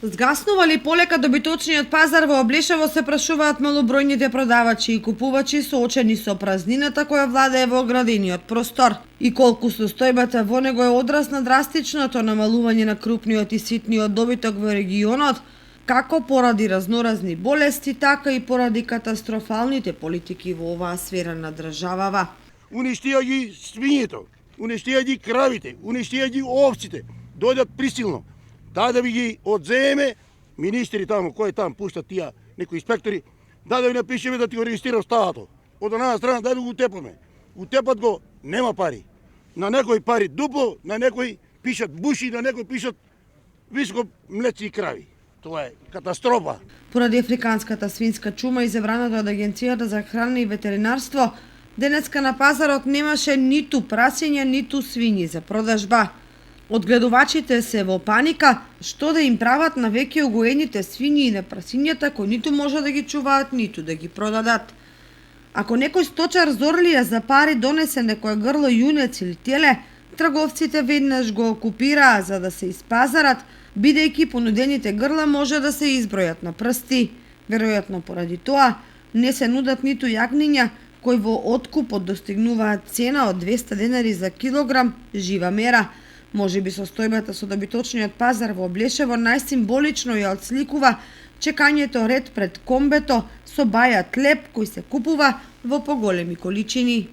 Згаснува ли полека добиточниот пазар во Облешево, се прашуваат малобројните продавачи и купувачи соочени со празнината која владее во оградениот простор и колку состојбата во него е одраз на драстичното намалување на крупниот и ситниот добиток во регионот, како поради разноразни болести, така и поради катастрофалните политики во оваа сфера на државава. Уништија ги свињето, уништија ги кравите, уништија ги овците, дојдат присилно. Да ви ги одземе министри таму, кои там пуштат тие некои инспектори, да ви напишеме да ти го регистрира стадото. Од една страна да ви го утепаме. Утепат го, нема пари. На некои пари дупло, на некои пишат буши, на некои пишат високо млеци и крави. Тоа е катастрофа. Поради африканската свинска чума и забраната од Агенцијата за храна и ветеринарство, денеска на пазарот немаше ниту прасиња, ниту свињи за продажба. Одгледувачите се во паника што да им прават на веќе угоените свињи и на прасињата кои ниту може да ги чуваат, ниту да ги продадат. Ако некој сточар зорлија за пари донесе некое грло јунец или теле, трговците веднаш го окупираа за да се испазарат, бидејќи понудените грла може да се избројат на прсти. Веројатно поради тоа не се нудат ниту јагниња кои во откупот достигнуваат цена од 200 денари за килограм жива мера. Може би состојбата со добиточниот пазар во Облешево најсимволично ја отсликува чекањето ред пред комбето со бајат леп кој се купува во поголеми количини.